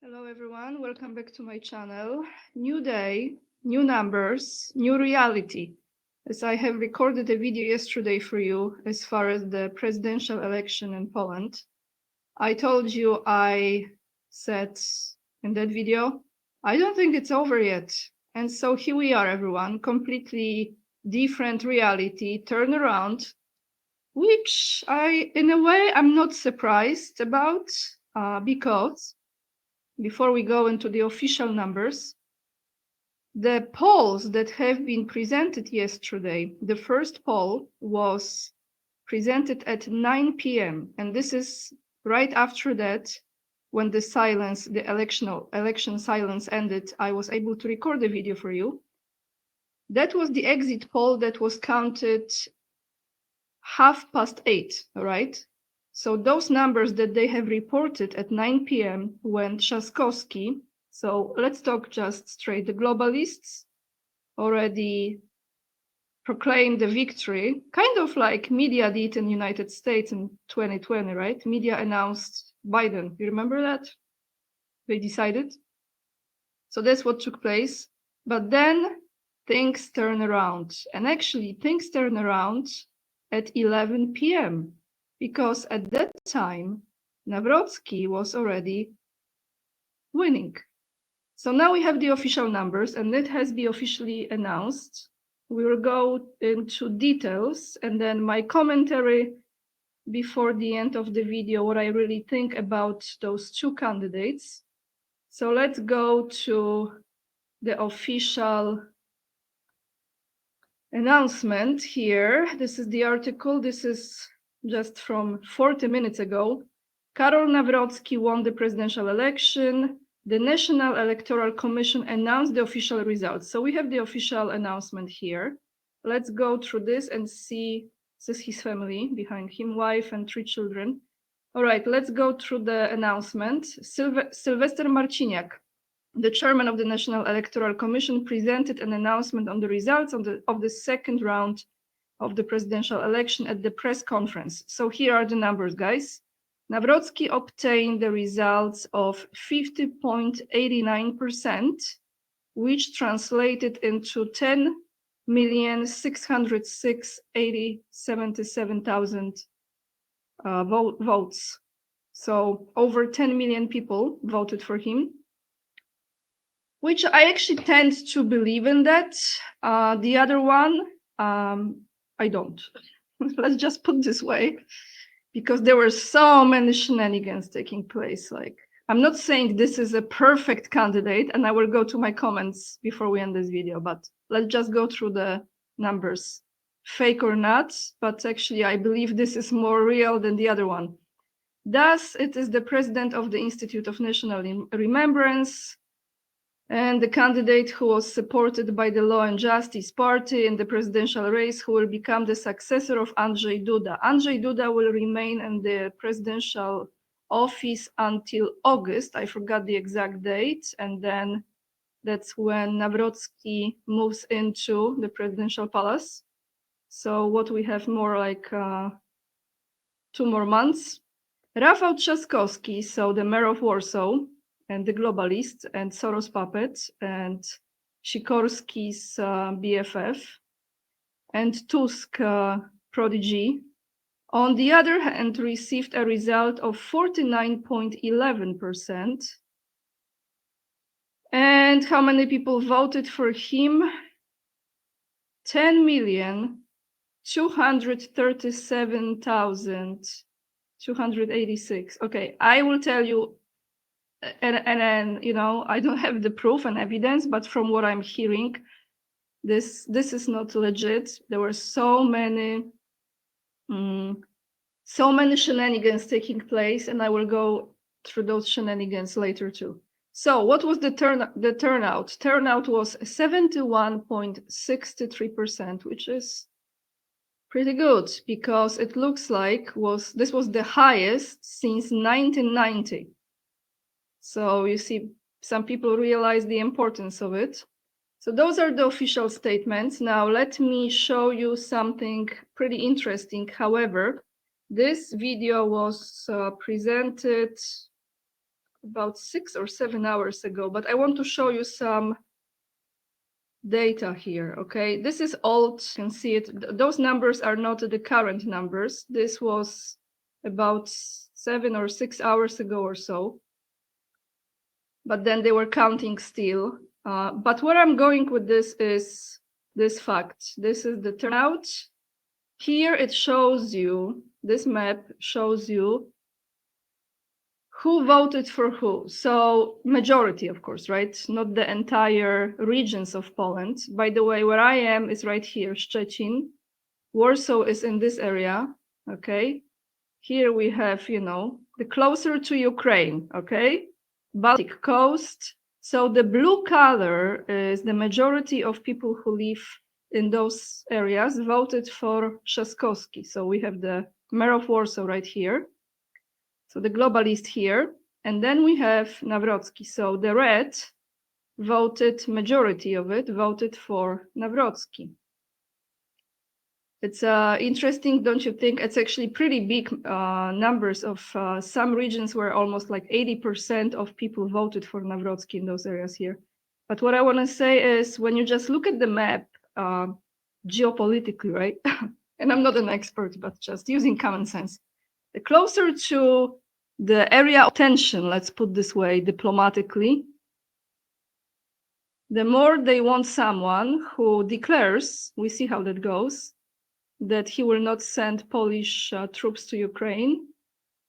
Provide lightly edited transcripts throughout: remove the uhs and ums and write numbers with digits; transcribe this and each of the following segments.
Hello everyone, welcome back to my channel. New day, new numbers, new reality. As I have recorded a video yesterday for you as far as the presidential election in Poland. I told you, I said in that video, I don't think it's over yet. And so here we are, everyone, completely different reality, turnaround, which in a way, I'm not surprised about because before we go into the official numbers, the polls that have been presented yesterday, the first poll was presented at 9 p.m. And this is right after that, when the silence, the election silence ended, I was able to record the video for you. That was the exit poll that was counted 8:30, all right? So those numbers that they have reported at 9 p.m. when Trzaskowski, so let's talk just straight, the globalists already proclaimed the victory, kind of like media did in the United States in 2020, right? Media announced Biden. You remember that? They decided. So that's what took place. But then things turn around. And actually, things turn around at 11 p.m. because at that time, Nawrocki was already winning. So now we have the official numbers, and it has been officially announced. We will go into details, and then my commentary before the end of the video, what I really think about those two candidates. So let's go to the official announcement here. This is the article. This is just from 40 minutes ago. Karol Nawrocki won the presidential election. The National Electoral Commission announced the official results. So we have the official announcement here. Let's go through this and see. This is his family behind him, wife and 3 children. All right, let's go through the announcement. Sylwester Marciniak, the chairman of the National Electoral Commission, presented an announcement on the results of the second round of the presidential election at the press conference. So here are the numbers, guys. Nawrocki obtained the results of 50.89%, which translated into 10,606,077 votes. So over 10 million people voted for him, which I actually tend to believe in that. The other one, I don't. Let's just put it this way, because there were so many shenanigans taking place. Like, I'm not saying this is a perfect candidate, and I will go to my comments before we end this video, but let's just go through the numbers. Fake or not, but actually I believe this is more real than the other one. Thus, it is the president of the Institute of National Remembrance, and the candidate who was supported by the Law and Justice Party in the presidential race, who will become the successor of Andrzej Duda. Andrzej Duda will remain in the presidential office until August. I forgot the exact date. And then that's when Nawrocki moves into the presidential palace. So what we have more like 2 more months. Rafał Trzaskowski, so the mayor of Warsaw, and the Globalists, and Soros puppet, and Sikorski's BFF, and Tusk prodigy, on the other hand, received a result of 49.11%. And how many people voted for him? 10,237,286. Okay, I will tell you, and you know, I don't have the proof and evidence, but from what I'm hearing, this is not legit. There were so many shenanigans taking place, and I will go through those shenanigans later too. So what was the turnout? Turnout was 71.63%, which is pretty good, because it looks like this was the highest since 1990. So you see, some people realize the importance of it. So those are the official statements. Now let me show you something pretty interesting. However, this video was presented about 6 or 7 hours ago, but I want to show you some data here, okay? This is old, you can see it. Those numbers are not the current numbers. This was about 7 or 6 hours ago or so. But then they were counting still. But where I'm going with this is this fact. This is the turnout. Here it shows you, this map shows you who voted for who. So majority, of course, right? Not the entire regions of Poland. By the way, where I am is right here, Szczecin. Warsaw is in this area, okay? Here we have, you know, the closer to Ukraine, okay? Baltic coast. So the blue color is the majority of people who live in those areas voted for Trzaskowski. So we have the mayor of Warsaw right here. So the globalist here. And then we have Nawrocki. So the red voted, majority of it voted for Nawrocki. It's interesting, don't you think? It's actually pretty big numbers of some regions where almost like 80% of people voted for Nawrocki in those areas here. But what I want to say is when you just look at the map geopolitically, right? And I'm not an expert, but just using common sense. The closer to the area of tension, let's put this way diplomatically, the more they want someone who declares, we see how that goes, that he will not send Polish troops to Ukraine,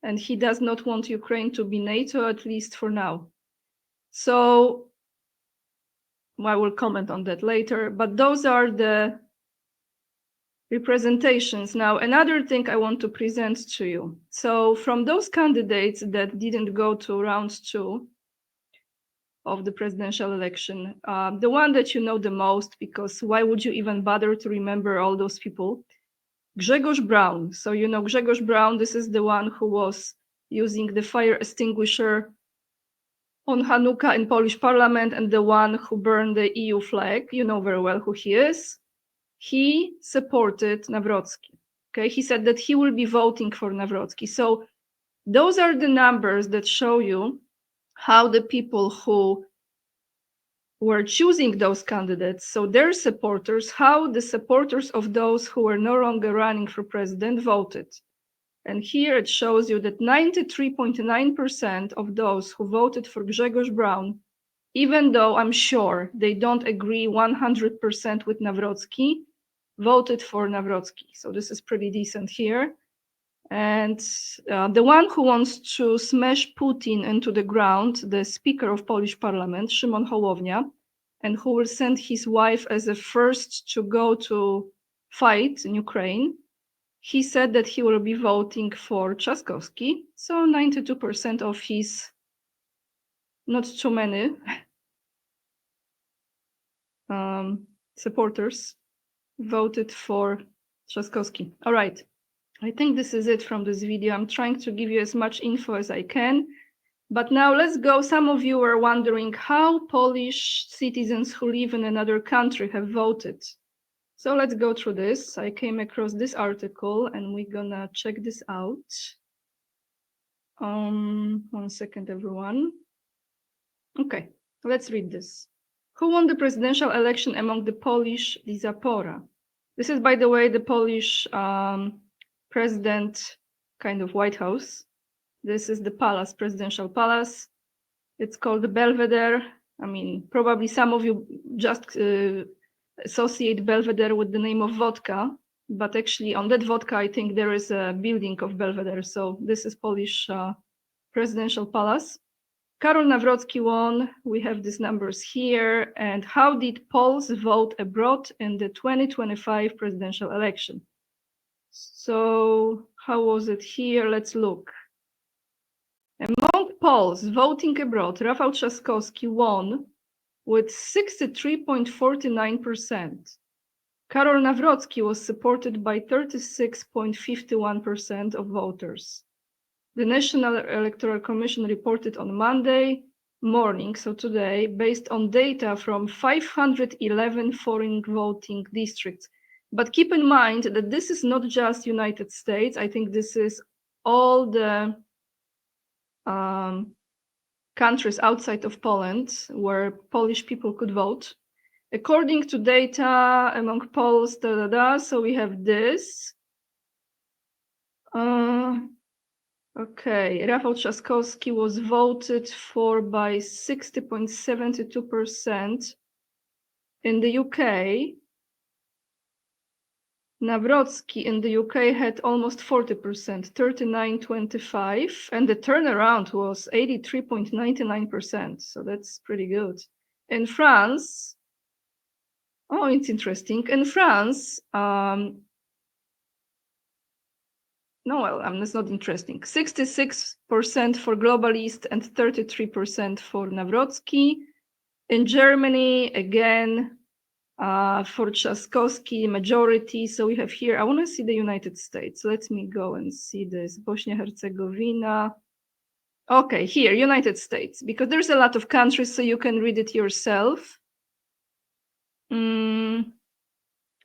and he does not want Ukraine to be NATO, at least for now. So I will comment on that later, but those are the representations. Now, another thing I want to present to you. So from those candidates that didn't go to round 2 of the presidential election, the one that you know the most, because why would you even bother to remember all those people? Grzegorz Braun. So you know Grzegorz Braun, this is the one who was using the fire extinguisher on Hanukkah in Polish parliament and the one who burned the EU flag. You know very well who he is. He supported Nawrocki. Okay, he said that he will be voting for Nawrocki. So those are the numbers that show you how the people who were choosing those candidates, so their supporters, how the supporters of those who were no longer running for president voted. And here it shows you that 93.9% of those who voted for Grzegorz Braun, even though I'm sure they don't agree 100% with Nawrocki, voted for Nawrocki. So this is pretty decent here. And the one who wants to smash Putin into the ground, the Speaker of Polish Parliament, Szymon Hołownia, and who will send his wife as a first to go to fight in Ukraine, he said that he will be voting for Trzaskowski. So 92% of his, not too many, supporters voted for Trzaskowski. All right. I think this is it from this video. I'm trying to give you as much info as I can. But now let's go. Some of you were wondering how Polish citizens who live in another country have voted. So let's go through this. I came across this article and we're gonna check this out. 1 second, everyone. Okay, let's read this. Who won the presidential election among the Polish diaspora? This is, by the way, the Polish president kind of White House. This is the palace, presidential palace. It's called the Belvedere. I mean, probably some of you just associate Belvedere with the name of vodka, but actually on that vodka, I think there is a building of Belvedere. So this is Polish presidential palace. Karol Nawrocki won. We have these numbers here. And how did Poles vote abroad in the 2025 presidential election? So how was it here? Let's look. Among Poles voting abroad, Rafał Trzaskowski won with 63.49%. Karol Nawrocki was supported by 36.51% of voters. The National Electoral Commission reported on Monday morning, so today, based on data from 511 foreign voting districts. But keep in mind that this is not just United States. I think this is all the countries outside of Poland where Polish people could vote. According to data among Poles, so we have this. Okay, Rafał Trzaskowski was voted for by 60.72% in the UK. Nawrocki in the UK had almost 40%, 39.25%, and the turnaround was 83.99%. So that's pretty good. In France, oh, it's interesting. In France, no, well, that's not interesting. 66% for Globalist and 33% for Nawrocki. In Germany, again, for Trzaskowski, majority. So we have here, I want to see the United States. Let me go and see this. Bosnia-Herzegovina. Okay, here, United States, because there's a lot of countries, so you can read it yourself.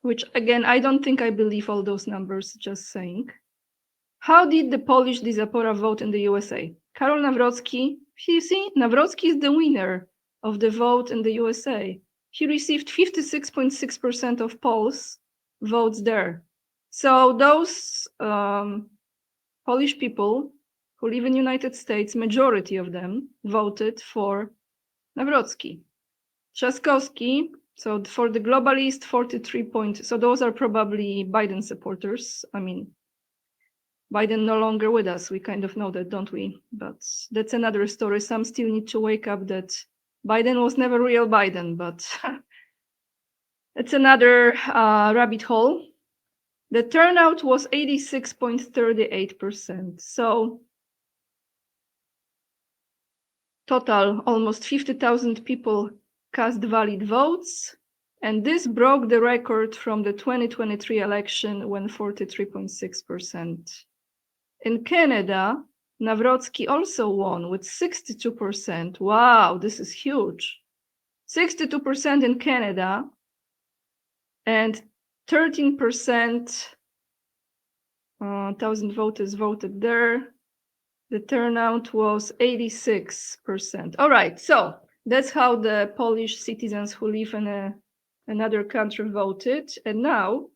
Which, again, I don't think I believe all those numbers, just saying. How did the Polish diaspora vote in the USA? Karol Nawrocki, you see, Nawrocki is the winner of the vote in the USA. He received 56.6% of Poles votes there. So those Polish people who live in the United States, majority of them voted for Nawrocki. Trzaskowski, so for the Globalist, 43 points. So those are probably Biden supporters. I mean, Biden no longer with us. We kind of know that, don't we? But that's another story. Some still need to wake up that Biden was never real Biden, but it's another rabbit hole. The turnout was 86.38%. So total, almost 50,000 people cast valid votes. And this broke the record from the 2023 election when 43.6%. In Canada, Nawrocki also won with 62%. Wow, this is huge. 62% in Canada and 13% 1,000 voters voted there. The turnout was 86%. All right, so that's how the Polish citizens who live in another country voted. And now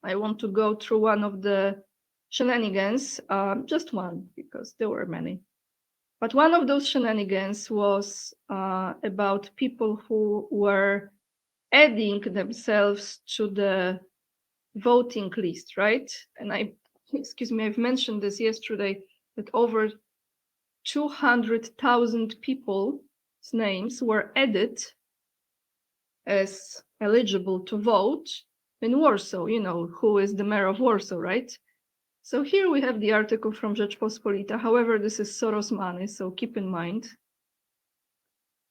I want to go through one of the shenanigans, just one, because there were many. But one of those shenanigans was about people who were adding themselves to the voting list, right? And I've mentioned this yesterday, that over 200,000 people's names were added as eligible to vote in Warsaw. You know, who is the mayor of Warsaw, right? So here we have the article from Rzeczpospolita. However, this is Soros money, so keep in mind.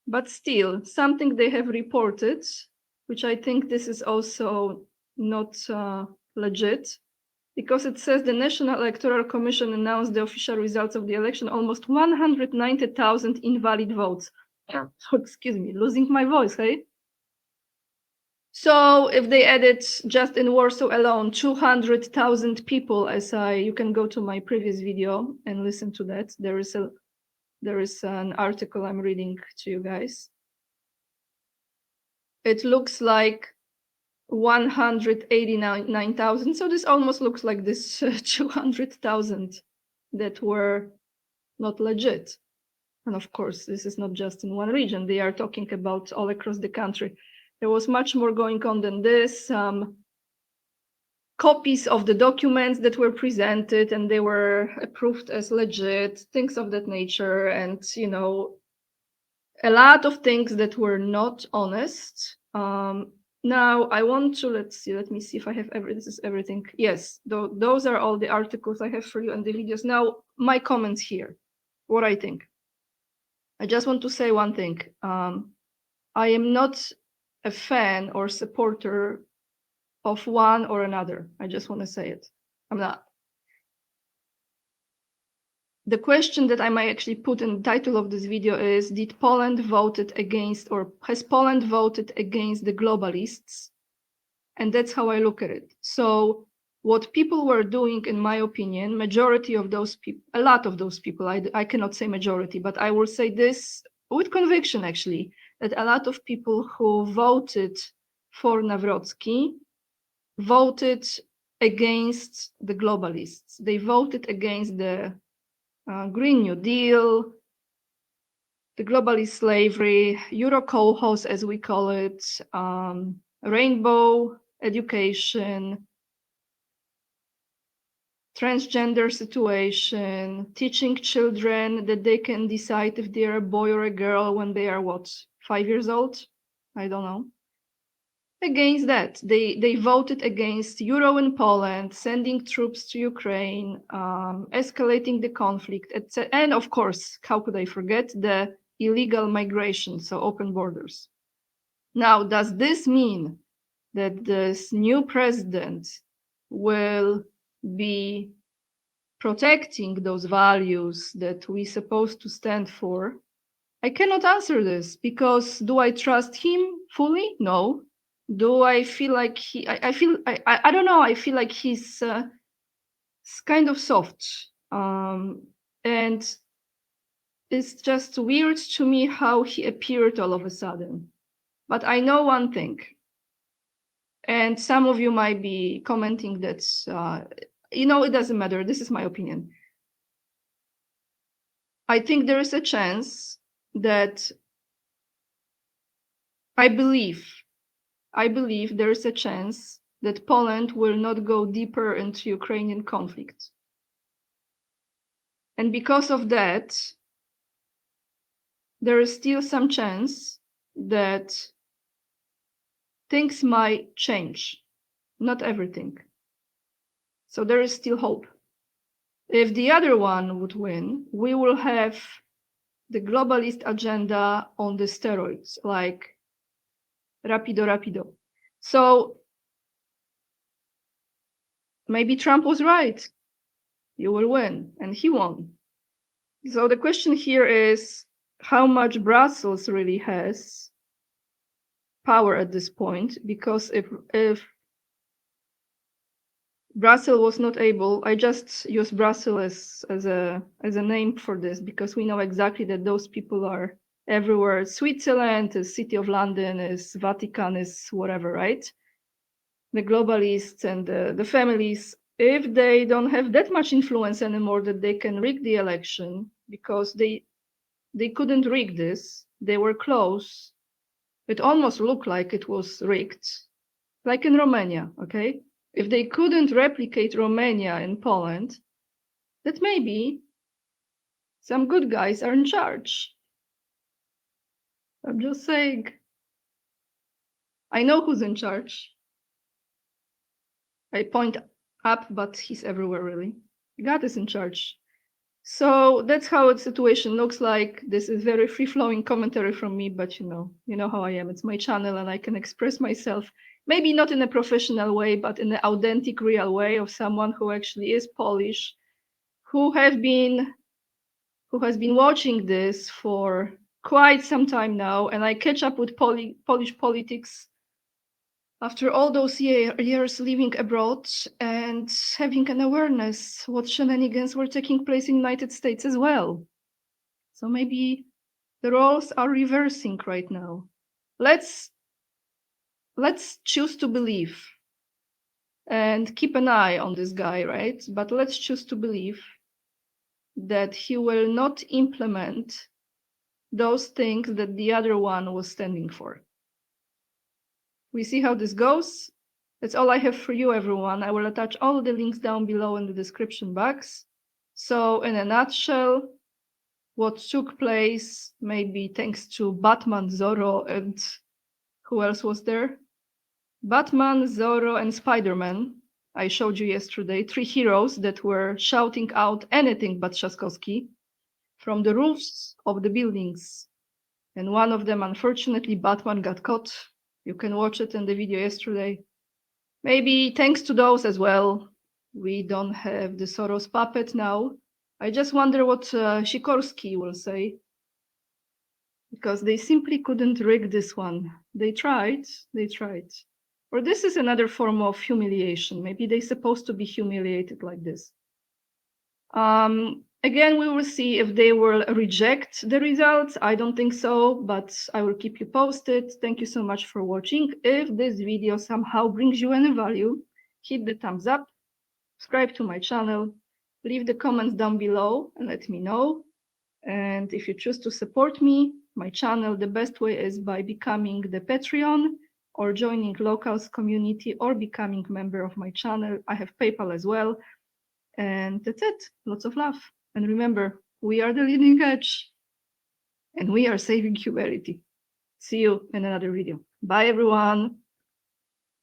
But still, something they have reported, which I think this is also not legit, because it says the National Electoral Commission announced the official results of the election, almost 190,000 invalid votes. Oh, excuse me, losing my voice, hey? So if they added just in Warsaw alone 200,000 people, you can go to my previous video and listen to that. There is an article I'm reading to you guys. It looks like 189,000. So this almost looks like this 200,000 that were not legit. And of course, this is not just in one region. They are talking about all across the country. There was much more going on than this. Copies of the documents that were presented and they were approved as legit, things of that nature. And, you know, a lot of things that were not honest. Now I want to, let me see if I have this is everything. Yes, those are all the articles I have for you and the videos. Now, my comments here, what I think. I just want to say one thing. I am not a fan or supporter of one or another. I just want to say it. I'm not. The question that I might actually put in the title of this video is, did Poland voted against, or has Poland voted against the globalists? And that's how I look at it. So what people were doing, in my opinion, majority of those people, a lot of those people, I cannot say majority, but I will say this with conviction, actually, that a lot of people who voted for Nawrocki voted against the globalists. They voted against the Green New Deal, the globalist slavery, Euro-kolkhoz, as we call it, rainbow education, transgender situation, teaching children that they can decide if they're a boy or a girl when they are, what, 5 years old? I don't know. Against that, they voted against Euro in Poland, sending troops to Ukraine, escalating the conflict, etc. And of course, how could I forget the illegal migration, so open borders. Now, does this mean that this new president will be protecting those values that we're supposed to stand for? I cannot answer this, because do I trust him fully? No. Do I feel like I don't know, I feel like he's kind of soft. And it's just weird to me how he appeared all of a sudden. But I know one thing, and some of you might be commenting that, it doesn't matter. This is my opinion. I think there is a chance that I believe there is a chance that Poland will not go deeper into Ukrainian conflict. And because of that, there is still some chance that things might change. Not everything. So there is still hope. If the other one would win, we will have the globalist agenda on the steroids, like rapido. So maybe Trump was right. You will win, and he won. So the question here is how much Brussels really has power at this point, because if Brussels was not able, I just use Brussels as a name for this, because we know exactly that those people are everywhere. Switzerland, the city of London, is Vatican, is whatever, right? The globalists and the families, if they don't have that much influence anymore that they can rig the election, because they couldn't rig this, they were close. It almost looked like it was rigged, like in Romania, okay? If they couldn't replicate Romania in Poland, that maybe some good guys are in charge. I'm just saying. I know who's in charge. I point up, but he's everywhere, really. God is in charge. So that's how the situation looks like. This is very free-flowing commentary from me, but you know how I am. It's my channel, and I can express myself, maybe not in a professional way, but in an authentic, real way of someone who actually is Polish, who has been watching this for quite some time now, and I catch up with Polish politics after all those years living abroad and having an awareness what shenanigans were taking place in the United States as well. So maybe the roles are reversing right now. Let's choose to believe and keep an eye on this guy, right? But let's choose to believe that he will not implement those things that the other one was standing for. We see how this goes. That's all I have for you, everyone. I will attach all the links down below in the description box. So in a nutshell, what took place, maybe thanks to Batman, Zorro, and who else was there? Batman, Zorro, and Spider-Man. I showed you yesterday 3 heroes that were shouting out anything but Trzaskowski from the roofs of the buildings. And one of them, unfortunately, Batman got caught. You can watch it in the video yesterday. Maybe thanks to those as well, we don't have the Soros puppet now. I just wonder what Sikorski will say, because they simply couldn't rig this one. They tried. Or this is another form of humiliation. Maybe they're supposed to be humiliated like this. Again, we will see if they will reject the results. I don't think so, but I will keep you posted. Thank you so much for watching. If this video somehow brings you any value, hit the thumbs up, subscribe to my channel, leave the comments down below and let me know. And if you choose to support me, my channel, the best way is by becoming the Patreon or joining Locals community or becoming a member of my channel. I have PayPal as well. And that's it. Lots of love. And remember, we are the leading edge and we are saving humanity. See you in another video. Bye, everyone.